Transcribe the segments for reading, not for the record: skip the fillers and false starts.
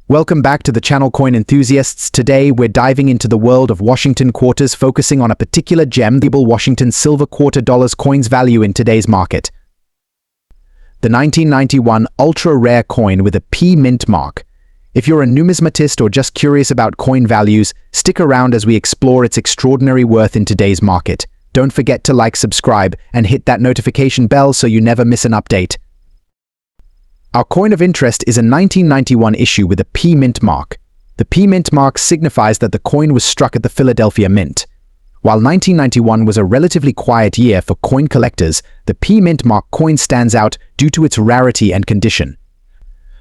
Welcome back to the channel, coin enthusiasts. Today we're diving into the world of Washington quarters, focusing on a particular gem, the Washington silver quarter dollars coin's value in today's market. The 1991 ultra-rare coin with a P mint mark. If you're a numismatist or just curious about coin values, stick around as we explore its extraordinary worth in today's market. Don't forget to like, subscribe, and hit that notification bell so you never miss an update. Our coin of interest is a 1991 issue with a P mint mark. The P mint mark signifies that the coin was struck at the Philadelphia Mint. While 1991 was a relatively quiet year for coin collectors, the P mint mark coin stands out due to its rarity and condition.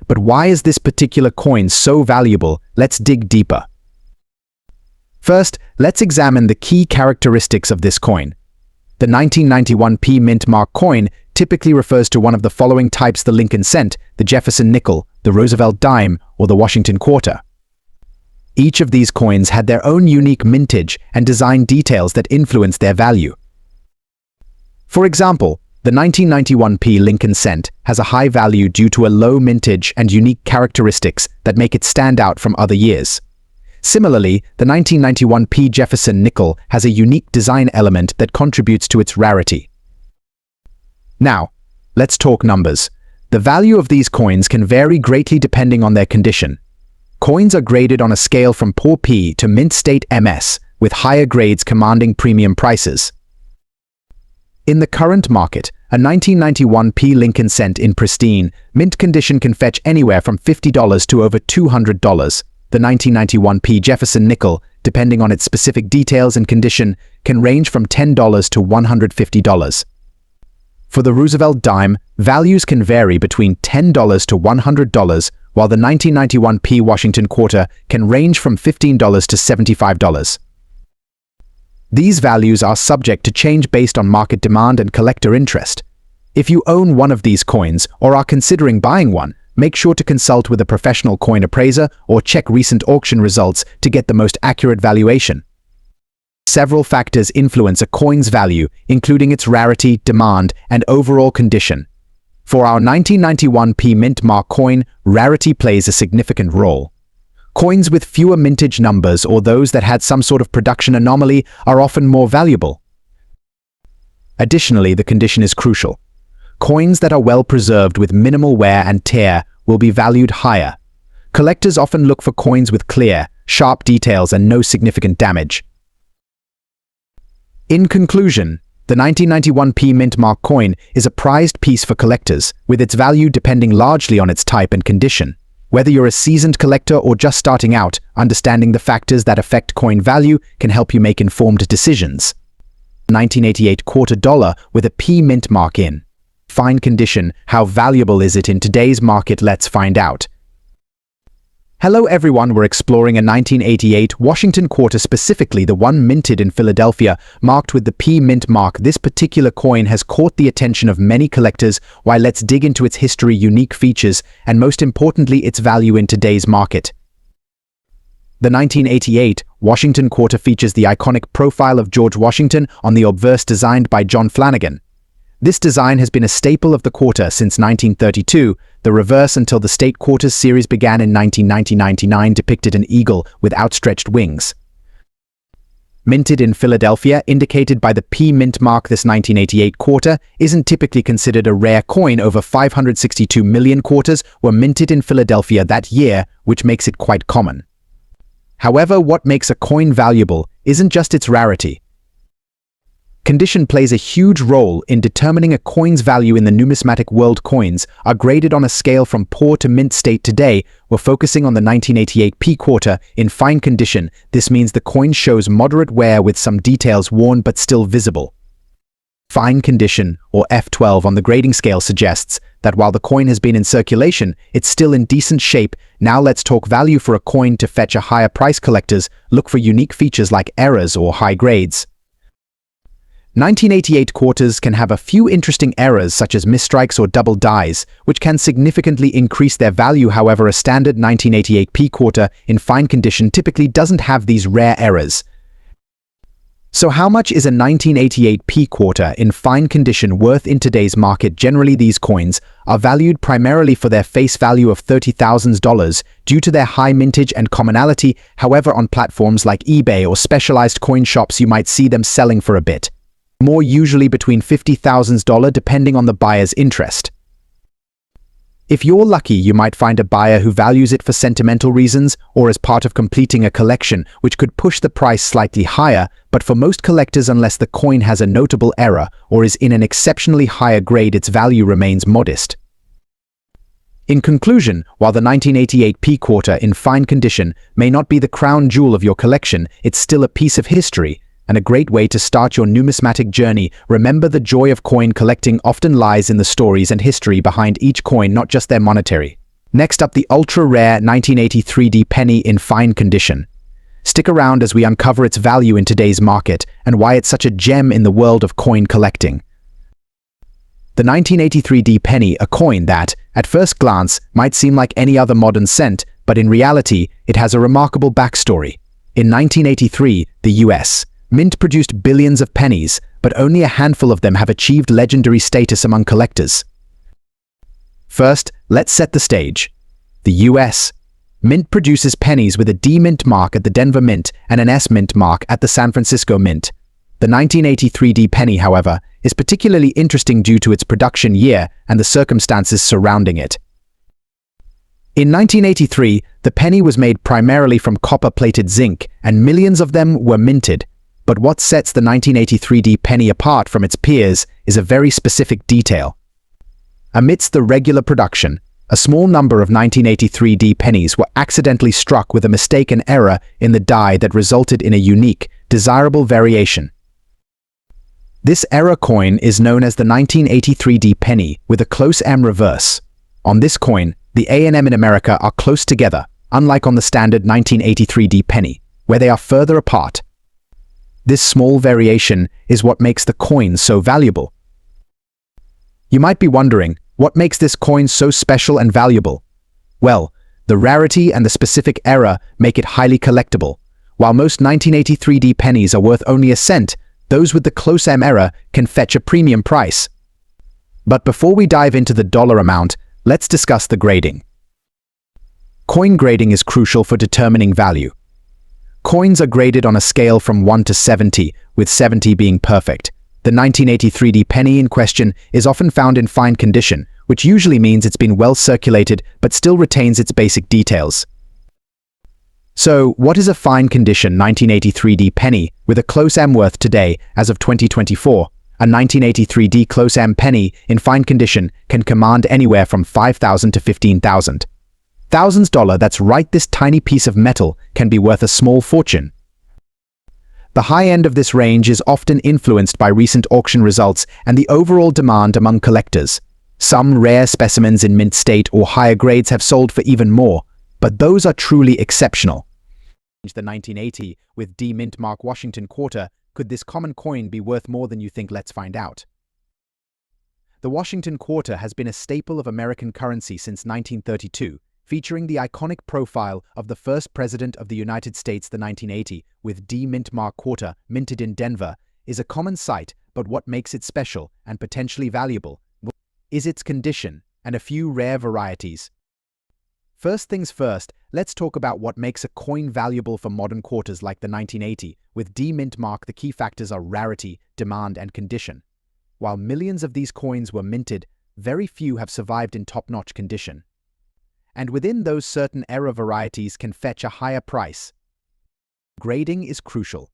But why is this particular coin so valuable? Let's dig deeper. First, let's examine the key characteristics of this coin. The 1991 P mint mark coin typically refers to one of the following types: the Lincoln cent, the Jefferson nickel, the Roosevelt dime, or the Washington quarter. Each of these coins had their own unique mintage and design details that influenced their value. For example, the 1991 P Lincoln cent has a high value due to a low mintage and unique characteristics that make it stand out from other years. Similarly, the 1991 P Jefferson nickel has a unique design element that contributes to its rarity. Now, let's talk numbers. The value of these coins can vary greatly depending on their condition. Coins are graded on a scale from poor P to mint state MS, with higher grades commanding premium prices. In the current market, a 1991 P Lincoln cent in pristine, mint condition can fetch anywhere from $50 to over $200. The 1991 P Jefferson nickel, depending on its specific details and condition, can range from $10 to $150. For the Roosevelt dime, values can vary between $10 to $100, while the 1991 P Washington quarter can range from $15 to $75. These values are subject to change based on market demand and collector interest. If you own one of these coins or are considering buying one, make sure to consult with a professional coin appraiser or check recent auction results to get the most accurate valuation. Several factors influence a coin's value, including its rarity, demand, and overall condition. For our 1991 P mint mark coin, rarity plays a significant role. Coins with fewer mintage numbers or those that had some sort of production anomaly are often more valuable. Additionally, the condition is crucial. Coins that are well preserved with minimal wear and tear will be valued higher. Collectors often look for coins with clear, sharp details and no significant damage. In conclusion, the 1991 P mint mark coin is a prized piece for collectors, with its value depending largely on its type and condition. Whether you're a seasoned collector or just starting out, understanding the factors that affect coin value can help you make informed decisions. 1988 quarter dollar with a P mint mark in fine condition. How valuable is it in today's market? Let's find out. Hello everyone, we're exploring a 1988 Washington quarter, specifically the one minted in Philadelphia, marked with the P mint mark. This particular coin has caught the attention of many collectors. Why? Let's dig into its history, unique features, and most importantly, its value in today's market. The 1988 Washington quarter features the iconic profile of George Washington on the obverse, designed by John Flanagan. This design has been a staple of the quarter since 1932. The reverse until the State Quarters series began in 1999 depicted an eagle with outstretched wings. Minted in Philadelphia, indicated by the P mint mark, this 1988 quarter isn't typically considered a rare coin. Over 562 million quarters were minted in Philadelphia that year, which makes it quite common. However, what makes a coin valuable isn't just its rarity. Condition plays a huge role in determining a coin's value in the numismatic world. Coins are graded on a scale from poor to mint state. Today, we're focusing on the 1988 P quarter in fine condition. This means the coin shows moderate wear with some details worn but still visible. Fine condition, or F12 on the grading scale, suggests that while the coin has been in circulation, it's still in decent shape. Now let's talk value. For a coin to fetch a higher price, collectors look for unique features like errors or high grades. 1988 quarters can have a few interesting errors, such as misstrikes or double dies, which can significantly increase their value. However, a standard 1988 P quarter in fine condition typically doesn't have these rare errors. So how much is a 1988 P quarter in fine condition worth in today's market? Generally, these coins are valued primarily for their face value of $30,000 due to their high mintage and commonality. However, on platforms like eBay or specialized coin shops, you might see them selling for a bit more, usually between $50,000 depending on the buyer's interest. If you're lucky, you might find a buyer who values it for sentimental reasons or as part of completing a collection, which could push the price slightly higher, but for most collectors, unless the coin has a notable error or is in an exceptionally higher grade, its value remains modest. In conclusion, while the 1988 P quarter in fine condition may not be the crown jewel of your collection, it's still a piece of history and a great way to start your numismatic journey. Remember, the joy of coin collecting often lies in the stories and history behind each coin, not just their monetary. Next up, the ultra-rare 1983 penny in fine condition. Stick around as we uncover its value in today's market and why it's such a gem in the world of coin collecting. The 1983 penny, a coin that, at first glance, might seem like any other modern cent, but in reality, it has a remarkable backstory. In 1983, the US Mint produced billions of pennies, but only a handful of them have achieved legendary status among collectors. First, let's set the stage. The US Mint produces pennies with a D Mint mark at the Denver Mint and an S Mint mark at the San Francisco Mint. The 1983 penny, however, is particularly interesting due to its production year and the circumstances surrounding it. In 1983, the penny was made primarily from copper-plated zinc, and millions of them were minted. But what sets the 1983 penny apart from its peers is a very specific detail. Amidst the regular production, a small number of 1983 pennies were accidentally struck with a mistaken error in the die that resulted in a unique, desirable variation. This error coin is known as the 1983 penny with a close M reverse. On this coin, the A and M in America are close together, unlike on the standard 1983 penny, where they are further apart. This small variation is what makes the coin so valuable. You might be wondering, what makes this coin so special and valuable? Well, the rarity and the specific error make it highly collectible. While most 1983 pennies are worth only a cent, those with the close M error can fetch a premium price. But before we dive into the dollar amount, let's discuss the grading. Coin grading is crucial for determining value. Coins are graded on a scale from 1 to 70, with 70 being perfect. The 1983 penny in question is often found in fine condition, which usually means it's been well circulated but still retains its basic details. So, what is a fine condition 1983 penny with a close M worth today as of 2024? A 1983 close M penny in fine condition can command anywhere from $5,000 to $15,000. $1,000, that's right, this tiny piece of metal can be worth a small fortune. The high end of this range is often influenced by recent auction results and the overall demand among collectors. Some rare specimens in mint state or higher grades have sold for even more, but those are truly exceptional. The 1980 with D Mint Mark Washington quarter, could this common coin be worth more than you think? Let's find out. The Washington quarter has been a staple of American currency since 1932. Featuring the iconic profile of the first president of the United States. The 1980 with D Mint Mark quarter, minted in Denver, is a common sight, but what makes it special and potentially valuable is its condition and a few rare varieties. First things first, let's talk about what makes a coin valuable for modern quarters like the 1980 with D Mint Mark. The key factors are rarity, demand, and condition. While millions of these coins were minted, very few have survived in top-notch condition. And within those, certain error varieties can fetch a higher price. Grading is crucial.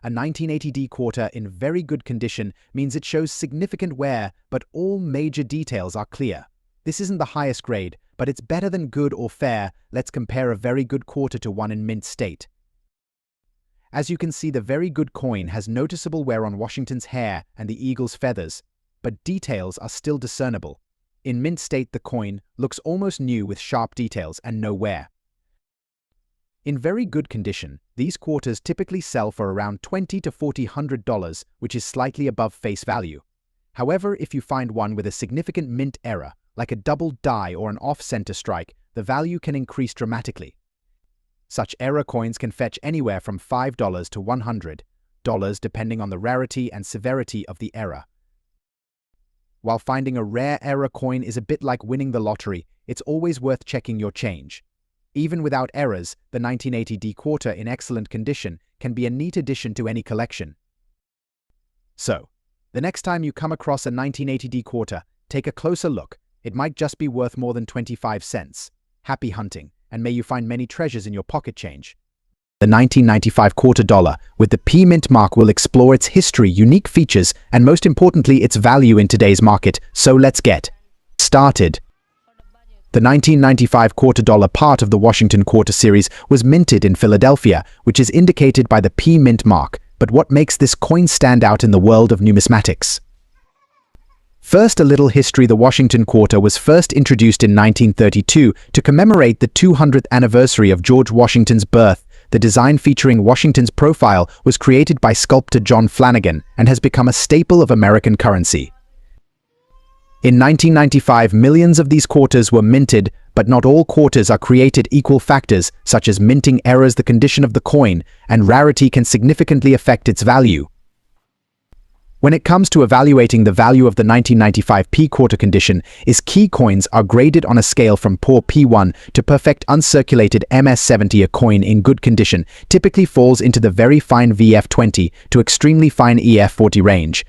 A 1980 quarter in very good condition means it shows significant wear, but all major details are clear. This isn't the highest grade, but it's better than good or fair. Let's compare a very good quarter to one in mint state. As you can see, the very good coin has noticeable wear on Washington's hair and the eagle's feathers, but details are still discernible. In mint state, the coin looks almost new with sharp details and no wear. In very good condition, these quarters typically sell for around $20 to $400, which is slightly above face value. However, if you find one with a significant mint error, like a double die or an off-center strike, the value can increase dramatically. Such error coins can fetch anywhere from $5 to $100. depending on the rarity and severity of the error. While finding a rare error coin is a bit like winning the lottery, it's always worth checking your change. Even without errors, the 1980D quarter in excellent condition can be a neat addition to any collection. So, the next time you come across a 1980D quarter, take a closer look. It might just be worth more than 25 cents. Happy hunting, and may you find many treasures in your pocket change. The 1995 quarter dollar with the P Mint mark will explore its history, unique features, and most importantly, its value in today's market. So let's get started. The 1995 quarter dollar part of the Washington Quarter series was minted in Philadelphia, which is indicated by the P Mint mark. But what makes this coin stand out in the world of numismatics? First, a little history. The Washington Quarter was first introduced in 1932 to commemorate the 200th anniversary of George Washington's birth. The design featuring Washington's profile was created by sculptor John Flanagan and has become a staple of American currency. In 1995, millions of these quarters were minted, but not all quarters are created equal. Factors such as minting errors, the condition of the coin, and rarity can significantly affect its value. When it comes to evaluating the value of the 1995 P quarter condition, key coins are graded on a scale from poor P1 to perfect uncirculated MS70. A coin in good condition typically falls into the very fine VF20 to extremely fine EF40 range.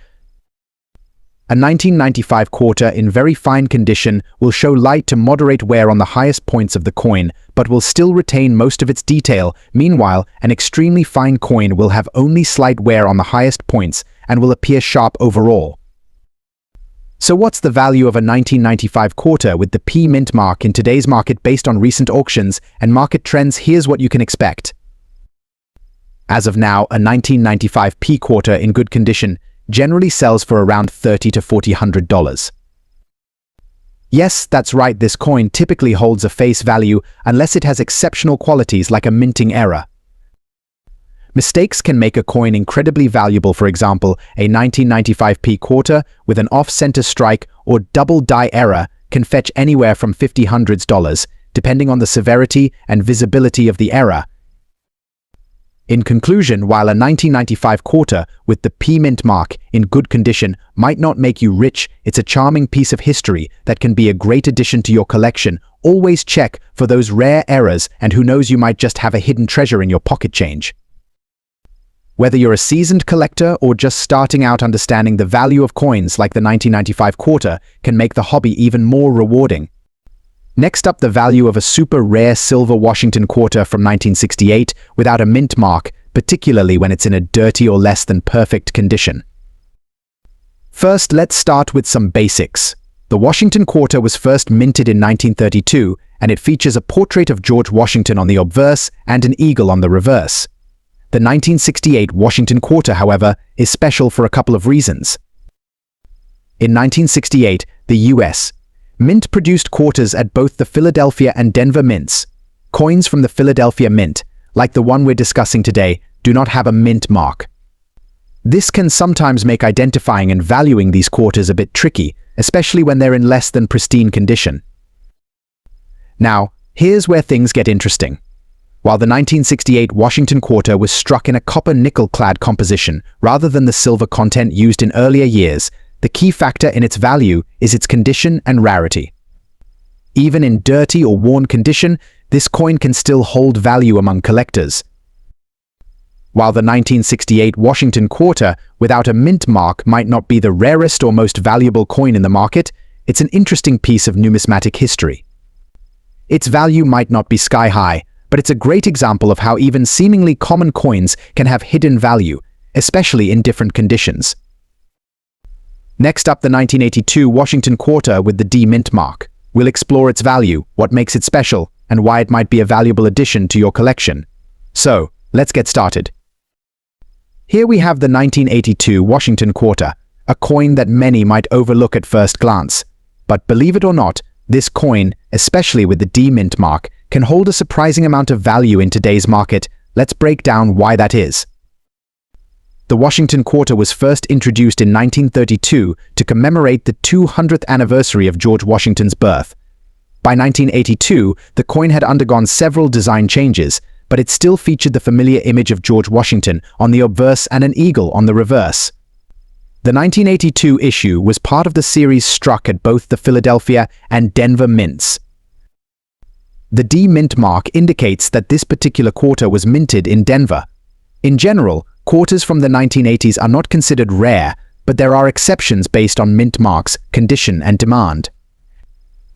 A 1995 quarter in very fine condition will show light to moderate wear on the highest points of the coin, but will still retain most of its detail. Meanwhile, an extremely fine coin will have only slight wear on the highest points and will appear sharp overall. So what's the value of a 1995 quarter with the P Mint mark in today's market based on recent auctions and market trends? Here's what you can expect. As of now, a 1995 P quarter in good condition generally sells for around $30 to $400. Yes, that's right, this coin typically holds a face value unless it has exceptional qualities like a minting error. Mistakes can make a coin incredibly valuable. For example, a 1995 P quarter with an off-center strike or double die error can fetch anywhere from $50 depending on the severity and visibility of the error. In conclusion, while a 1995 quarter with the P Mint mark in good condition might not make you rich, it's a charming piece of history that can be a great addition to your collection. Always check for those rare errors, and who knows, you might just have a hidden treasure in your pocket change. Whether you're a seasoned collector or just starting out, understanding the value of coins like the 1995 quarter can make the hobby even more rewarding. Next up, the value of a super rare silver Washington quarter from 1968 without a mint mark, particularly when it's in a dirty or less than perfect condition. First, let's start with some basics. The Washington quarter was first minted in 1932, and it features a portrait of George Washington on the obverse and an eagle on the reverse. The 1968 Washington quarter, however, is special for a couple of reasons. In 1968, the U.S. Mint produced quarters at both the Philadelphia and Denver mints. Coins from the Philadelphia Mint, like the one we're discussing today, do not have a mint mark. This can sometimes make identifying and valuing these quarters a bit tricky, especially when they're in less than pristine condition. Now, here's where things get interesting. While the 1968 Washington quarter was struck in a copper nickel-clad composition rather than the silver content used in earlier years, the key factor in its value is its condition and rarity. Even in dirty or worn condition, this coin can still hold value among collectors. While the 1968 Washington quarter without a mint mark might not be the rarest or most valuable coin in the market, it's an interesting piece of numismatic history. Its value might not be sky-high, but it's a great example of how even seemingly common coins can have hidden value, especially in different conditions. Next up, the 1982 Washington quarter with the D Mint mark. We'll explore its value, what makes it special, and why it might be a valuable addition to your collection. So, let's get started. Here we have the 1982 Washington quarter, a coin that many might overlook at first glance. But believe it or not, this coin, especially with the D Mint mark, can hold a surprising amount of value in today's market. Let's break down why that is. The Washington quarter was first introduced in 1932 to commemorate the 200th anniversary of George Washington's birth. By 1982, the coin had undergone several design changes, but it still featured the familiar image of George Washington on the obverse and an eagle on the reverse. The 1982 issue was part of the series struck at both the Philadelphia and Denver mints. The D mint mark indicates that this particular quarter was minted in Denver. In general, quarters from the 1980s are not considered rare, but there are exceptions based on mint marks, condition, and demand.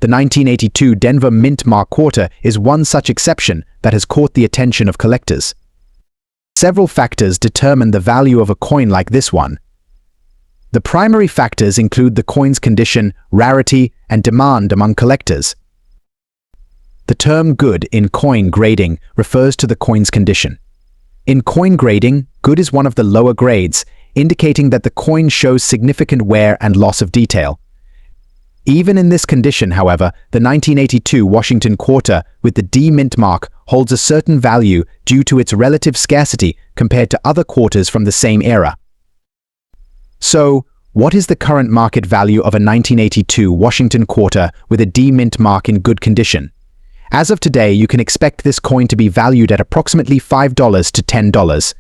The 1982 Denver mint mark quarter is one such exception that has caught the attention of collectors. Several factors determine the value of a coin like this one. The primary factors include the coin's condition, rarity, and demand among collectors. The term good in coin grading refers to the coin's condition. In coin grading, good is one of the lower grades, indicating that the coin shows significant wear and loss of detail. Even in this condition, however, the 1982 Washington quarter with the D mint mark holds a certain value due to its relative scarcity compared to other quarters from the same era. So, what is the current market value of a 1982 Washington quarter with a D mint mark in good condition? As of today, you can expect this coin to be valued at approximately $5 to $10.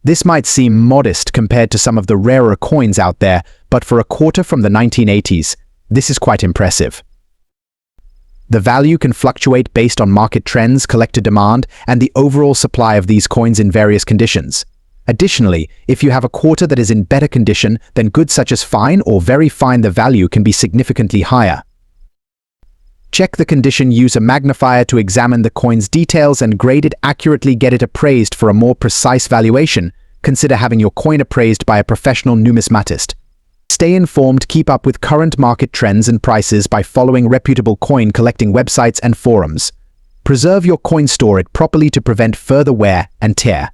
This might seem modest compared to some of the rarer coins out there, but for a quarter from the 1980s, this is quite impressive. The value can fluctuate based on market trends, collector demand, and the overall supply of these coins in various conditions. Additionally, if you have a quarter that is in better condition, then goods such as fine or very fine, the value can be significantly higher. Check the condition, use a magnifier to examine the coin's details and grade it accurately, get it appraised for a more precise valuation. Consider having your coin appraised by a professional numismatist. Stay informed, keep up with current market trends and prices by following reputable coin collecting websites and forums. Preserve your coin, store it properly to prevent further wear and tear.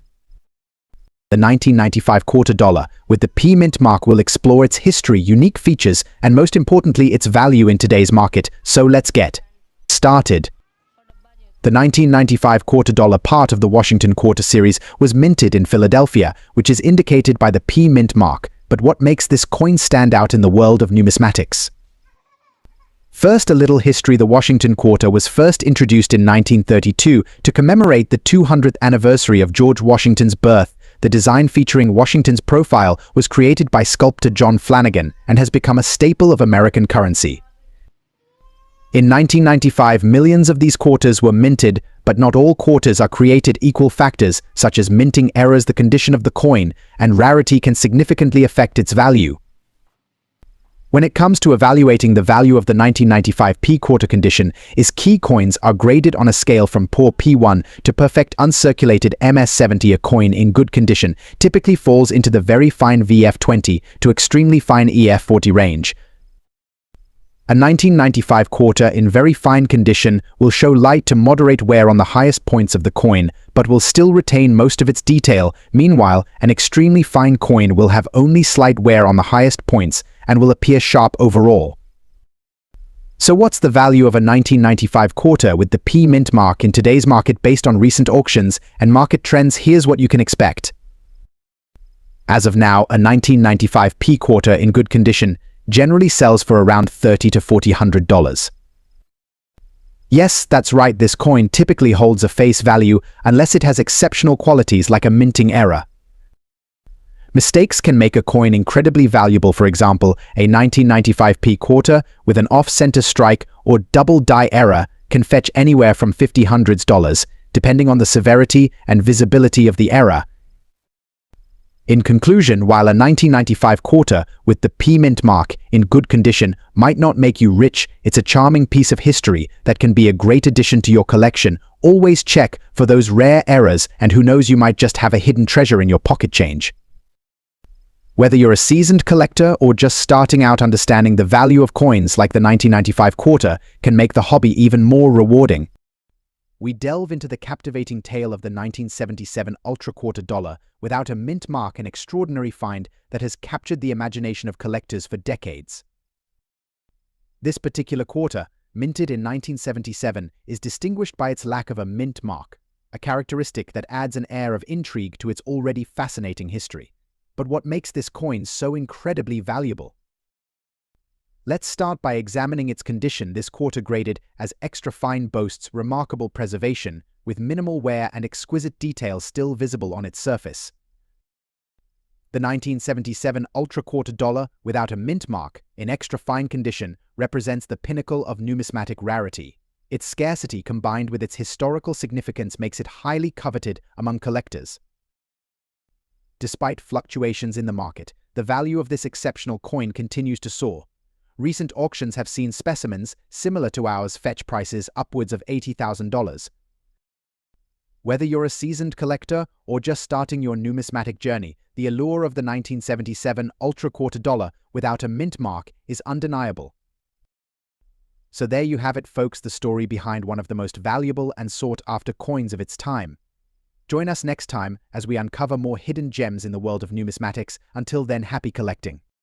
The 1995 quarter dollar with the P mint mark will explore its history, unique features, and most importantly, its value in today's market. So let's get started. The 1995 quarter dollar part of the Washington quarter series was minted in Philadelphia, which is indicated by the P mint mark. But what makes this coin stand out in the world of numismatics? First, a little history. The Washington quarter was first introduced in 1932 to commemorate the 200th anniversary of George Washington's birth. The design featuring Washington's profile was created by sculptor John Flanagan and has become a staple of American currency. In 1995, millions of these quarters were minted, but not all quarters are created equal. Factors such as minting errors, the condition of the coin, and rarity can significantly affect its value. When it comes to evaluating the value of the 1995 P quarter condition, key coins are graded on a scale from poor P1 to perfect uncirculated MS70. A coin in good condition typically falls into the very fine VF20 to extremely fine EF40 range. A 1995 quarter in very fine condition will show light to moderate wear on the highest points of the coin, but will still retain most of its detail. Meanwhile, an extremely fine coin will have only slight wear on the highest points and will appear sharp overall. So what's the value of a 1995 quarter with the P mint mark in today's market based on recent auctions and market trends? Here's what you can expect. As of now, a 1995 P quarter in good condition generally sells for around $30 to $400. Yes, that's right, this coin typically holds a face value unless it has exceptional qualities like a minting error. Mistakes can make a coin incredibly valuable. For example, a 1995 P quarter with an off-center strike or double die error can fetch anywhere from $50 depending on the severity and visibility of the error. In conclusion, while a 1995 quarter with the P mint mark in good condition might not make you rich, it's a charming piece of history that can be a great addition to your collection. Always check for those rare errors, and who knows, you might just have a hidden treasure in your pocket change. Whether you're a seasoned collector or just starting out, understanding the value of coins like the 1995 quarter can make the hobby even more rewarding. We delve into the captivating tale of the 1977 Ultra Quarter Dollar without a mint mark, an extraordinary find that has captured the imagination of collectors for decades. This particular quarter, minted in 1977, is distinguished by its lack of a mint mark, a characteristic that adds an air of intrigue to its already fascinating history. But what makes this coin so incredibly valuable? Let's start by examining its condition. This quarter, graded as extra fine, boasts remarkable preservation, with minimal wear and exquisite details still visible on its surface. The 1977 Ultra Quarter Dollar, without a mint mark, in extra fine condition, represents the pinnacle of numismatic rarity. Its scarcity combined with its historical significance makes it highly coveted among collectors. Despite fluctuations in the market, the value of this exceptional coin continues to soar. Recent auctions have seen specimens similar to ours fetch prices upwards of $80,000. Whether you're a seasoned collector or just starting your numismatic journey, the allure of the 1977 Ultra Quarter Dollar without a mint mark is undeniable. So there you have it, folks, the story behind one of the most valuable and sought-after coins of its time. Join us next time as we uncover more hidden gems in the world of numismatics. Until then, happy collecting.